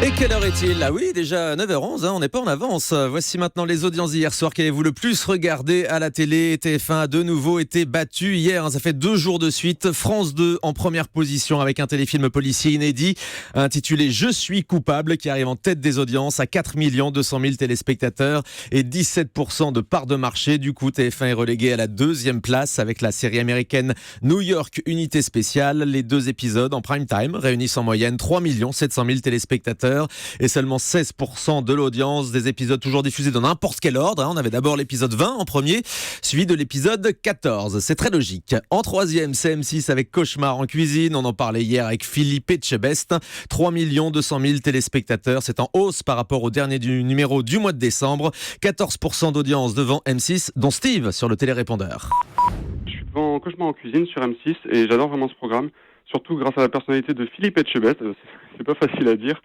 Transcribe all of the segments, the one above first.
Et quelle heure est-il ? Ah oui, déjà 9h11, on n'est pas en avance. Voici maintenant les audiences d'hier soir. Qu'avez-vous le plus regardé à la télé ? TF1 a de nouveau été battu hier. Ça fait 2 jours de suite. France 2 en première position avec un téléfilm policier inédit intitulé « Je suis coupable » qui arrive en tête des audiences à 4 200 000 téléspectateurs et 17% de part de marché. Du coup, TF1 est relégué à la 2e place avec la série américaine New York Unité Spéciale. Les 2 épisodes en prime time réunissent en moyenne 3 700 000 téléspectateurs. Et seulement 16% de l'audience. Des épisodes toujours diffusés dans n'importe quel ordre. On avait d'abord l'épisode 20 en premier, suivi de l'épisode 14. C'est très logique. En 3e, c'est M6 avec Cauchemar en cuisine. On en parlait hier avec Philippe Etchebest. 3 200 000 téléspectateurs. C'est en hausse par rapport au dernier numéro du mois de décembre. 14% d'audience devant M6, dont Steve sur le télérépondeur. Je suis devant Cauchemar en cuisine sur M6 et j'adore vraiment ce programme. Surtout grâce à la personnalité de Philippe Etchebest. C'est pas facile à dire.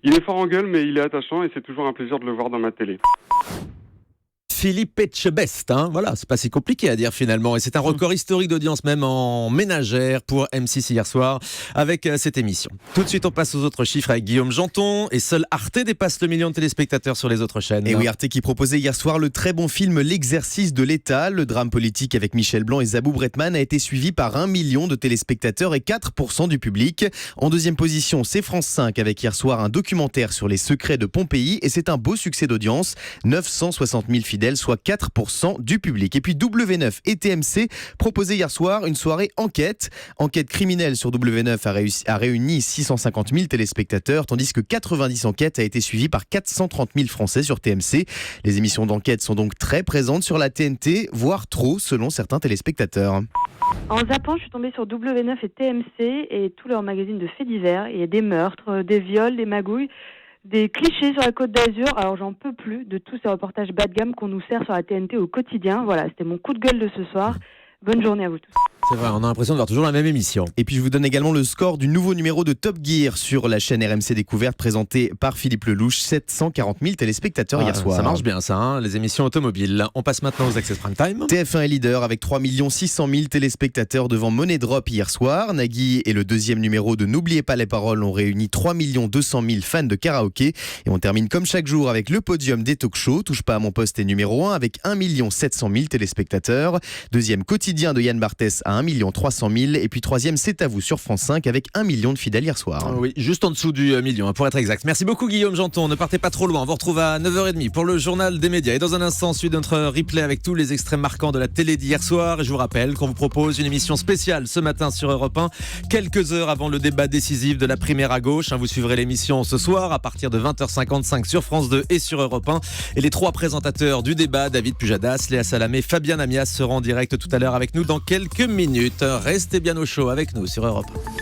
Il est fort en gueule, mais il est attachant et c'est toujours un plaisir de le voir dans ma télé. Philippe Etchebest, voilà, c'est pas si compliqué à dire finalement. Et c'est un record historique d'audience même en ménagère pour M6 hier soir avec cette émission. Tout de suite, on passe aux autres chiffres avec Guillaume Janton. Et seul Arte dépasse le million de téléspectateurs sur les autres chaînes. Et oui, Arte qui proposait hier soir le très bon film L'exercice de l'État. Le drame politique avec Michel Blanc et Zabou Bretman a été suivi par 1 million de téléspectateurs et 4% du public. En 2e position, c'est France 5 avec hier soir un documentaire sur les secrets de Pompéi. Et c'est un beau succès d'audience. 960 000 fidèles, soit 4% du public. Et puis W9 et TMC proposaient hier soir une soirée enquête. Enquête criminelle sur W9 a réuni 650 000 téléspectateurs, tandis que 90 enquêtes a été suivie par 430 000 Français sur TMC. Les émissions d'enquête sont donc très présentes sur la TNT, voire trop selon certains téléspectateurs. En zappant, je suis tombée sur W9 et TMC et tous leurs magazines de faits divers. Il y a des meurtres, des viols, des magouilles, des clichés sur la Côte d'Azur. Alors j'en peux plus de tous ces reportages bas de gamme qu'on nous sert sur la TNT au quotidien. Voilà, c'était mon coup de gueule de ce soir. Bonne journée à vous tous. C'est vrai, on a l'impression de voir toujours la même émission. Et puis je vous donne également le score du nouveau numéro de Top Gear sur la chaîne RMC Découverte présenté par Philippe Lelouch. 740 000 téléspectateurs hier soir. Ça marche bien ça, les émissions automobiles. On passe maintenant aux Access Prime Time. TF1 est leader avec 3 600 000 téléspectateurs devant Money Drop hier soir. Nagui et le 2e numéro de N'oubliez pas les paroles ont réuni 3 200 000 fans de karaoké. Et on termine comme chaque jour avec le podium des talk shows. Touche pas à mon poste est numéro 1 avec 1 700 000 téléspectateurs. 2e quotidien de Yann Barthès à 1 300 000. Et puis 3e, c'est à vous sur France 5 avec 1 million de fidèles hier soir. Oui, juste en dessous du million pour être exact. Merci beaucoup Guillaume Janton. Ne partez pas trop loin. On vous retrouve à 9h30 pour le journal des médias. Et dans un instant, suit notre replay avec tous les extraits marquants de la télé d'hier soir. Et je vous rappelle qu'on vous propose une émission spéciale ce matin sur Europe 1, quelques heures avant le débat décisif de la primaire à gauche. Vous suivrez l'émission ce soir à partir de 20h55 sur France 2 et sur Europe 1. Et les 3 présentateurs du débat, David Pujadas, Léa Salamé, Fabien Amias, seront en direct tout à l'heure avec nous dans quelques minutes. Restez bien au chaud avec nous sur Europe 1.